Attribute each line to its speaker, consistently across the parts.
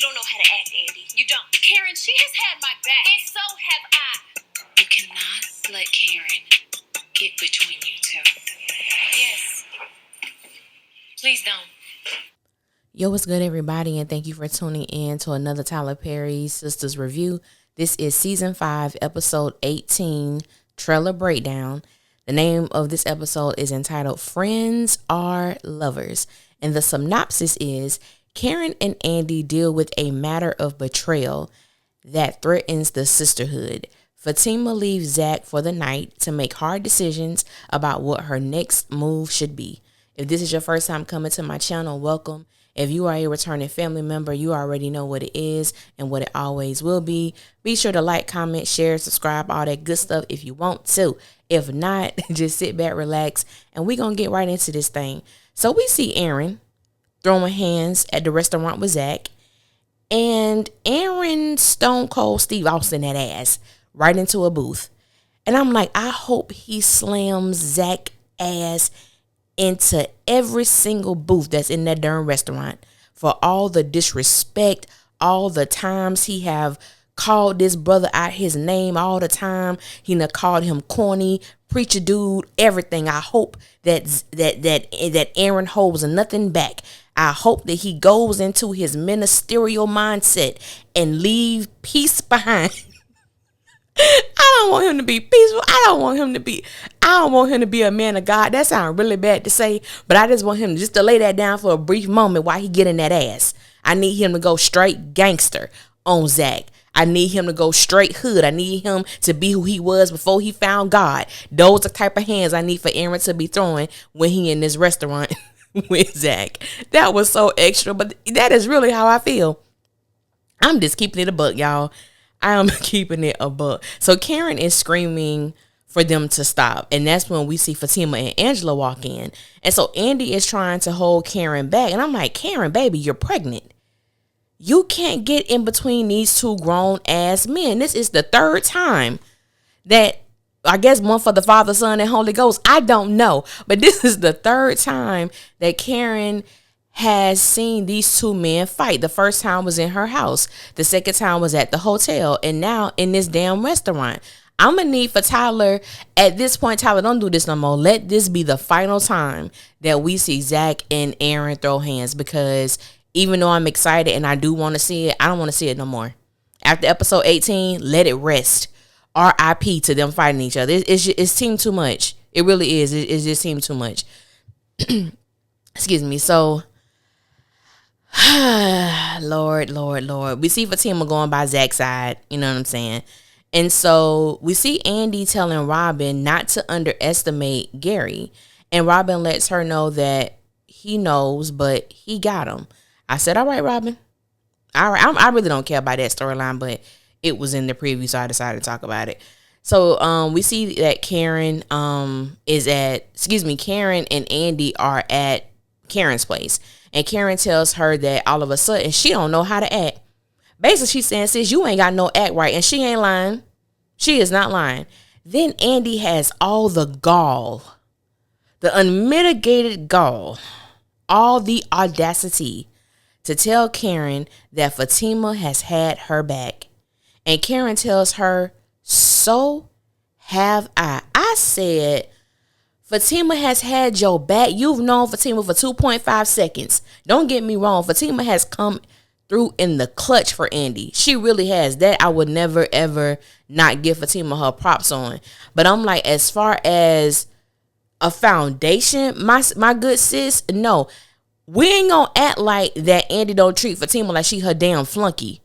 Speaker 1: don't know how to act, Andy. You don't. Karen, she has had my back, and so have I. You cannot let Karen get between you two. Yes. Please don't.
Speaker 2: Yo, what's good, everybody, and thank you for tuning in to another Tyler Perry Sisters review. This is Season 5, Episode 18, Trailer Breakdown. The name of this episode is entitled Friends Are Lovers, and the synopsis is Karen and Andy deal with a matter of betrayal that threatens the sisterhood. Fatima leaves Zach for the night to make hard decisions about what her next move should be. If this is your first time coming to my channel, welcome. If you are a returning family member, you already know what it is and what it always will be. Be sure to like, comment, share, subscribe, all that good stuff if you want to. If not, just sit back, relax, and we're going to get right into this thing. So we see Aaron throwing hands at the restaurant with Zach, and Aaron Stone Cold Steve Austin that ass right into a booth. And I'm like, I hope he slams Zach ass into every single booth that's in that darn restaurant for all the disrespect, all the times he have called this brother out his name, all the time he done called him corny, preacher dude, everything. I hope that Aaron holds nothing back. I hope that he goes into his ministerial mindset and leave peace behind. I don't want him to be peaceful. I don't want him to be a man of God. That sounds really bad to say, but I just want him just to lay that down for a brief moment while he getting that ass. I need him to go straight gangster on Zach. I need him to go straight hood. I need him to be who he was before he found God. Those are the type of hands I need for Aaron to be throwing when he in this restaurant with Zach. That was so extra, but that is really how I feel. I'm just keeping it a buck, y'all. I am keeping it a buck. So Karen is screaming for them to stop. And that's when we see Fatima and Angela walk in. And so Andy is trying to hold Karen back. And I'm like, Karen, baby, you're pregnant. You can't get in between these two grown ass men. This is the third time that, I guess one for the Father, Son, and Holy Ghost. I don't know. But this is the third time that Karen has seen these two men fight. The first time was in her house. The second time was at the hotel. And now in this damn restaurant. I'm going to need for Tyler, at this point, Tyler, don't do this no more. Let this be the final time that we see Zach and Aaron throw hands. Because even though I'm excited and I do want to see it, I don't want to see it no more. After episode 18, let it rest. RIP to them fighting each other. It seemed too much. It really is. It just seemed too much. Excuse me. So, Lord. We see Fatima going by Zach's side. You know what I'm saying? And so we see Andy telling Robin not to underestimate Gary. And Robin lets her know that he knows, but he got him. I said, all right, Robin. All right. I really don't care about that storyline, but it was in the preview, so I decided to talk about it. So we see that Karen and Andy are at Karen's place. And Karen tells her that all of a sudden she don't know how to act. Basically, she's saying, sis, you ain't got no act right. And she ain't lying. She is not lying. Then Andy has all the gall, the unmitigated gall, all the audacity to tell Karen that Fatima has had her back. And Karen tells her, so have I. I said, Fatima has had your back. You've known Fatima for 2.5 seconds. Don't get me wrong. Fatima has come through in the clutch for Andy. She really has. That I would never, ever not give Fatima her props on. But I'm like, as far as a foundation, my good sis, no. We ain't gonna act like that Andy don't treat Fatima like she her damn flunky.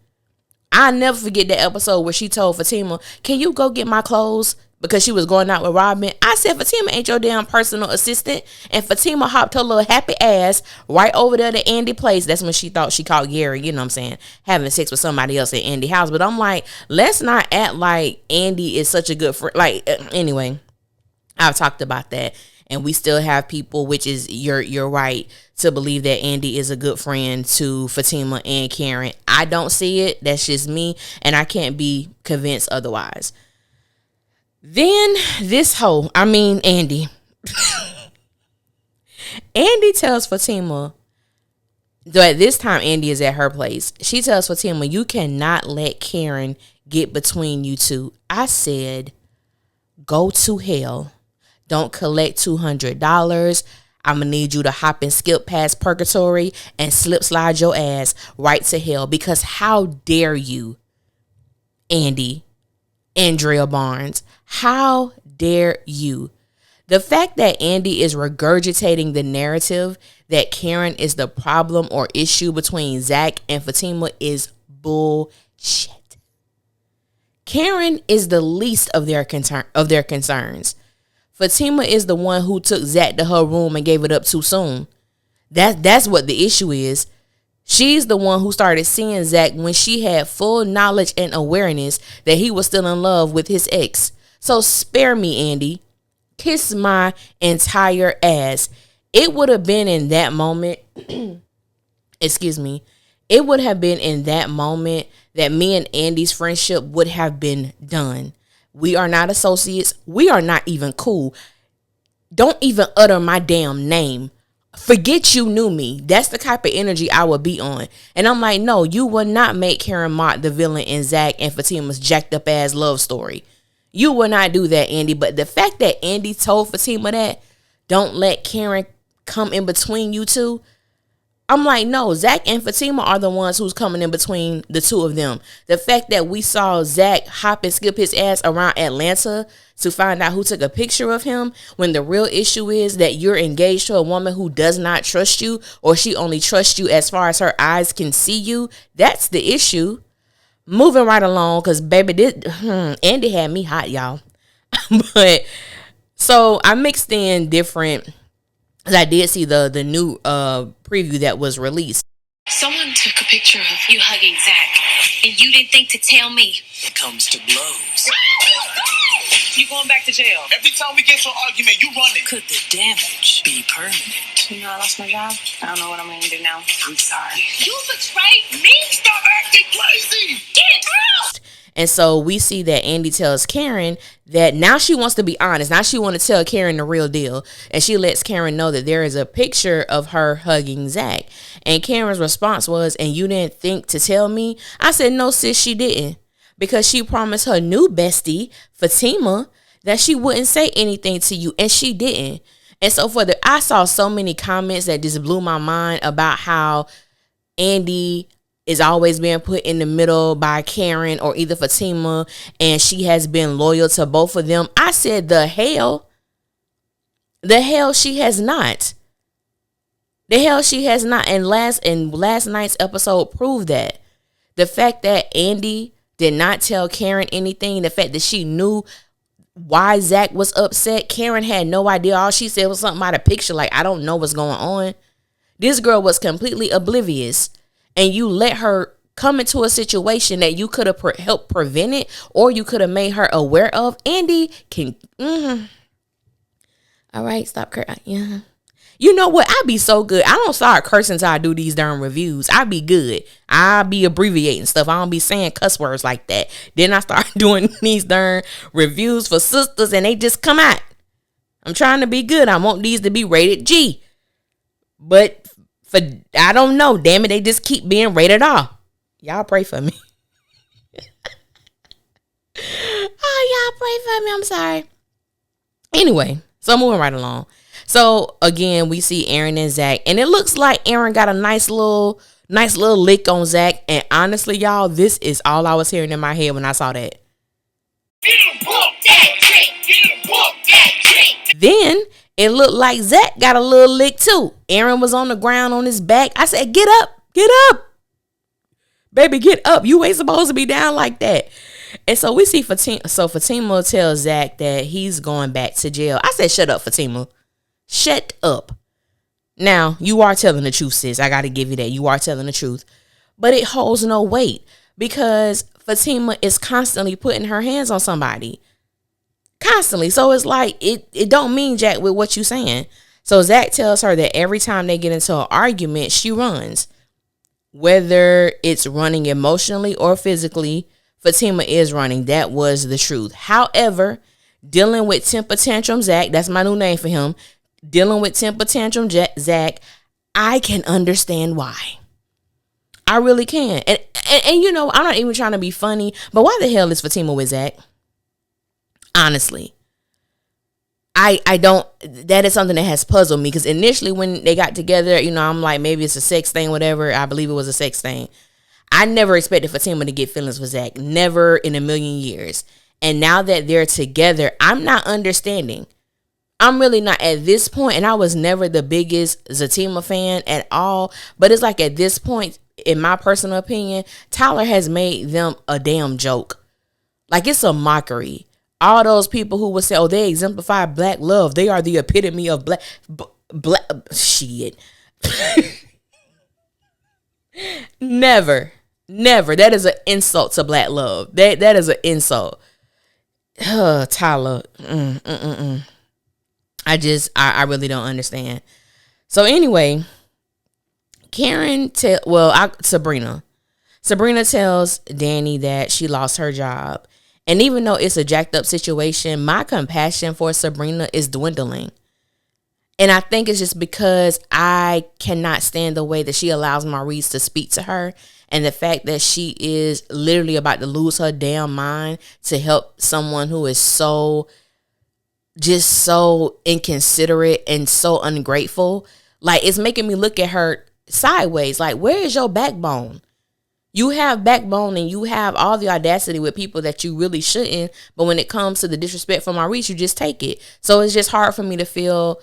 Speaker 2: I'll never forget that episode where she told Fatima, can you go get my clothes? Because she was going out with Robin. I said, Fatima ain't your damn personal assistant. And Fatima hopped her little happy ass right over there to Andy's place. That's when she thought she caught Gary, you know what I'm saying, having sex with somebody else at Andy's house. But I'm like, let's not act like Andy is such a good friend. Like, anyway, I've talked about that. And we still have people, which is you're right, to believe that Andy is a good friend to Fatima and Karen. I don't see it. That's just me. And I can't be convinced otherwise. Then this hoe, Andy. Andy tells Fatima So at this time, Andy is at her place. She tells Fatima, you cannot let Karen get between you two. I said, go to hell. Don't collect $200. I'm going to need you to hop and skip past purgatory and slip slide your ass right to hell. Because how dare you, Andy, Andrea Barnes? How dare you? The fact that Andy is regurgitating the narrative that Karen is the problem or issue between Zach and Fatima is bullshit. Karen is the least of their concerns. Fatima is the one who took Zach to her room and gave it up too soon. That's what the issue is. She's the one who started seeing Zach when she had full knowledge and awareness that he was still in love with his ex. So spare me, Andy. Kiss my entire ass. It would have been in that moment, excuse me, it would have been in that moment that me and Andy's friendship would have been done. We are not associates. We are not even cool. Don't even utter my damn name. Forget you knew me. That's the type of energy I would be on. And I'm like, no, you will not make Karen Mott the villain in Zach and Fatima's jacked up ass love story. You will not do that, Andy. But the fact that Andy told Fatima that, don't let Karen come in between you two, I'm like, no, Zach and Fatima are the ones who's coming in between the two of them. The fact that we saw Zach hop and skip his ass around Atlanta to find out who took a picture of him, when the real issue is that you're engaged to a woman who does not trust you, or she only trusts you as far as her eyes can see you. That's the issue. Moving right along, because baby, Andy had me hot, y'all. But so I mixed in different, because I did see the new preview that was released.
Speaker 1: Someone took a picture of you hugging Zach, and you didn't think to tell me.
Speaker 3: It comes to blows.
Speaker 1: You going back to jail.
Speaker 3: Every time we get to an argument, you running.
Speaker 1: Could the damage be permanent?
Speaker 4: You know I lost my job. I don't know what I'm going to do now.
Speaker 1: I'm sorry.
Speaker 4: You betrayed me?
Speaker 3: Stop acting crazy.
Speaker 4: Get out!
Speaker 2: And so we see that Andy tells Karen that now she wants to be honest. Now she wants to tell Karen the real deal. And she lets Karen know that there is a picture of her hugging Zach. And Karen's response was, and you didn't think to tell me? I said, no, sis, she didn't. Because she promised her new bestie, Fatima, that she wouldn't say anything to you. And she didn't. And so I saw so many comments that just blew my mind about how Andy is always being put in the middle by Karen or either Fatima, and she has been loyal to both of them. I said, the hell she has not. The hell she has not. And last night's episode proved that. The fact that Andy did not tell Karen anything, the fact that she knew why Zach was upset, Karen had no idea. All she said was something about a picture, like, I don't know what's going on. This girl was completely oblivious. And you let her come into a situation that you could have helped prevent it, or you could have made her aware of. Andy can. All right, stop cursing. Yeah. You know what? I be so good. I don't start cursing until I do these darn reviews. I be good. I be abbreviating stuff. I don't be saying cuss words like that. Then I start doing these darn reviews for sisters, and they just come out. I'm trying to be good. I want these to be rated G. But I don't know, damn it, they just keep being rated R. Y'all pray for me. Oh, y'all pray for me. I'm sorry. Anyway, so moving right along. So again, we see Aaron and Zach, and it looks like Aaron got a nice little lick on Zach. And honestly, y'all, this is all I was hearing in my head when I saw that. Then it looked like Zach got a little lick too. Aaron was on the ground on his back. I said, get up. Baby, get up. You ain't supposed to be down like that. And so we see Fatima. So Fatima tells Zach that he's going back to jail. I said, shut up, Fatima. Shut up. Now, you are telling the truth, sis. I got to give you that. You are telling the truth. But it holds no weight because Fatima is constantly putting her hands on somebody. Constantly. So it's like, it don't mean jack with what you saying. So Zach tells her that every time they get into an argument, she runs. Whether it's running emotionally or physically, Fatima is running. That was the truth. However, dealing with temper tantrum Zach, that's my new name for him. Dealing with temper tantrum Zach, I can understand why. I really can. And you know, I'm not even trying to be funny, but why the hell is Fatima with Zach? Honestly. I don't, that is something that has puzzled me, because initially when they got together, you know, I'm like, maybe it's a sex thing, whatever. I believe it was a sex thing. I never expected Fatima to get feelings for Zach. Never in a million years. And now that they're together, I'm not understanding. I'm really not at this point, and I was never the biggest Zatima fan at all. But it's like at this point, in my personal opinion, Tyler has made them a damn joke. Like, it's a mockery. All those people who would say, oh, they exemplify black love. They are the epitome of black shit. Never. That is an insult to black love. That is an insult. Tyler. I really don't understand. So anyway, Sabrina tells Danny that she lost her job. And even though it's a jacked up situation, my compassion for Sabrina is dwindling. And I think it's just because I cannot stand the way that she allows Maurice to speak to her. And the fact that she is literally about to lose her damn mind to help someone who is so inconsiderate and so ungrateful. Like, it's making me look at her sideways. Like, where is your backbone? You have backbone and you have all the audacity with people that you really shouldn't. But when it comes to the disrespect from Maurice, you just take it. So it's just hard for me to feel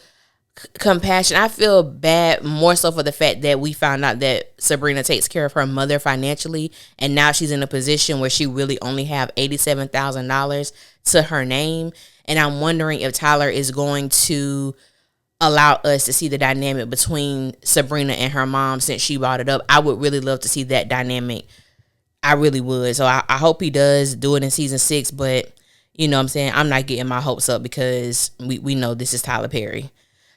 Speaker 2: compassion. I feel bad more so for the fact that we found out that Sabrina takes care of her mother financially. And now she's in a position where she really only have $87,000 to her name. And I'm wondering if Tyler is going to allow us to see the dynamic between Sabrina and her mom since she brought it up. I would really love to see that dynamic. I really would. So I hope he does do it in season 6. But, you know what I'm saying, I'm not getting my hopes up because we know this is Tyler Perry.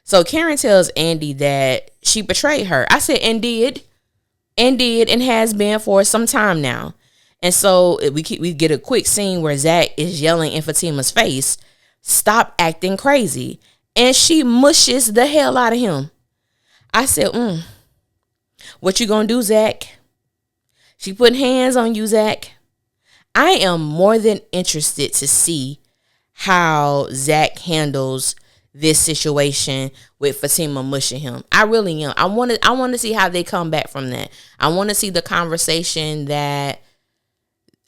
Speaker 2: So Karen tells Andy that she betrayed her. I said, and did, and has been for some time now. And so we get a quick scene where Zach is yelling in Fatima's face, stop acting crazy. And she mushes the hell out of him. I said, what you gonna do, Zach? She put hands on you, Zach. I am more than interested to see how Zach handles this situation with Fatima mushing him. I really am. I want to see how they come back from that. I want to see the conversation that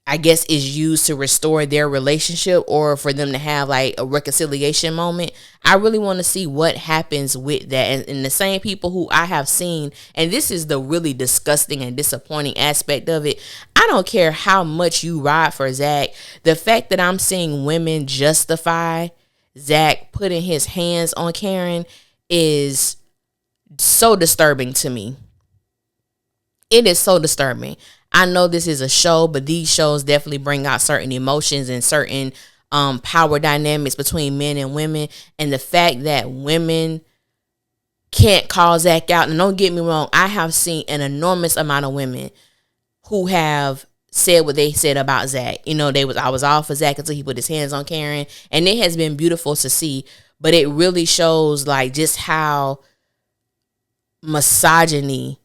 Speaker 2: I guess is used to restore their relationship or for them to have like a reconciliation moment. I really want to see what happens with that. And the same people who I have seen, and this is the really disgusting and disappointing aspect of it. I don't care how much you ride for Zach. The fact that I'm seeing women justify Zach putting his hands on Karen is so disturbing to me. It is so disturbing. I know this is a show, but these shows definitely bring out certain emotions and certain power dynamics between men and women. And the fact that women can't call Zach out, and don't get me wrong, I have seen an enormous amount of women who have said what they said about Zach. You know, I was all for Zach until he put his hands on Karen, and it has been beautiful to see. But it really shows like just how misogyny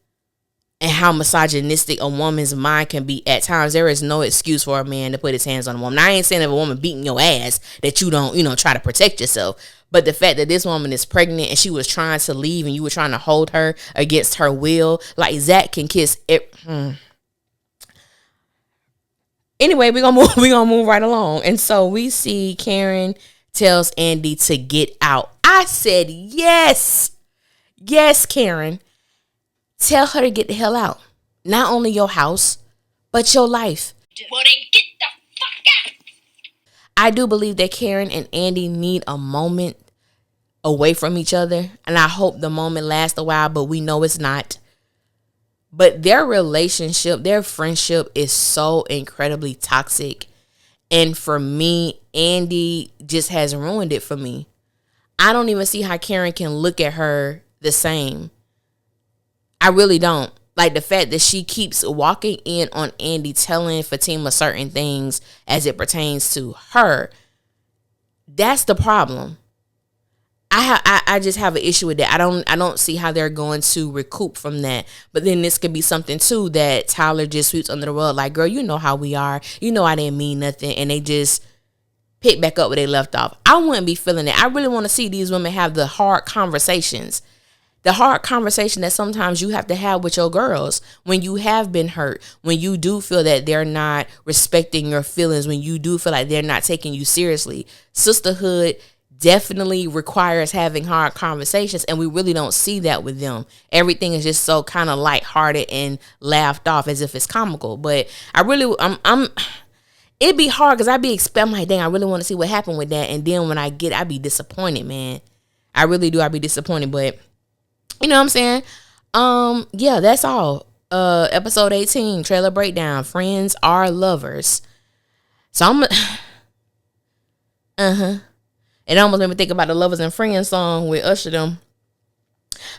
Speaker 2: and how misogynistic a woman's mind can be at times. There is no excuse for a man to put his hands on a woman. Now, I ain't saying if a woman beating your ass that you don't, try to protect yourself. But the fact that this woman is pregnant and she was trying to leave and you were trying to hold her against her will, like Zach can kiss it. Anyway, we're gonna move right along. And so we see Karen tells Andy to get out. I said, yes, Karen. Tell her to get the hell out. Not only your house, but your life.
Speaker 4: Well, then get the fuck out.
Speaker 2: I do believe that Karen and Andy need a moment away from each other. And I hope the moment lasts a while, but we know it's not. But their relationship, their friendship is so incredibly toxic. And for me, Andy just has ruined it for me. I don't even see how Karen can look at her the same. I really don't. Like the fact that she keeps walking in on Andy telling Fatima certain things as it pertains to her. That's the problem. I just have an issue with that. I don't see how they're going to recoup from that. But then this could be something too that Tyler just sweeps under the rug. Like, girl, you know how we are. You know I didn't mean nothing, and they just pick back up where they left off. I wouldn't be feeling it. I really want to see these women have the hard conversations. The hard conversation that sometimes you have to have with your girls when you have been hurt, when you do feel that they're not respecting your feelings, when you do feel like they're not taking you seriously. Sisterhood definitely requires having hard conversations, and we really don't see that with them. Everything is just so kind of lighthearted and laughed off as if it's comical. But it'd be hard because I'm like, dang, I really want to see what happened with that. And then when I be disappointed, man. I really do. I'd be disappointed, but you know what I'm saying? Yeah, that's all. Episode 18, trailer breakdown. Friends are lovers. So I'm It almost made me think about the Lovers and Friends song with Usher them.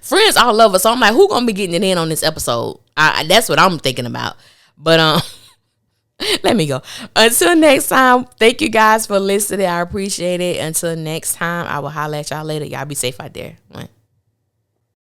Speaker 2: Friends are lovers. So I'm like, who gonna be getting it in on this episode? That's what I'm thinking about. But let me go. Until next time, thank you guys for listening. I appreciate it. Until next time, I will holler at y'all later. Y'all be safe out there.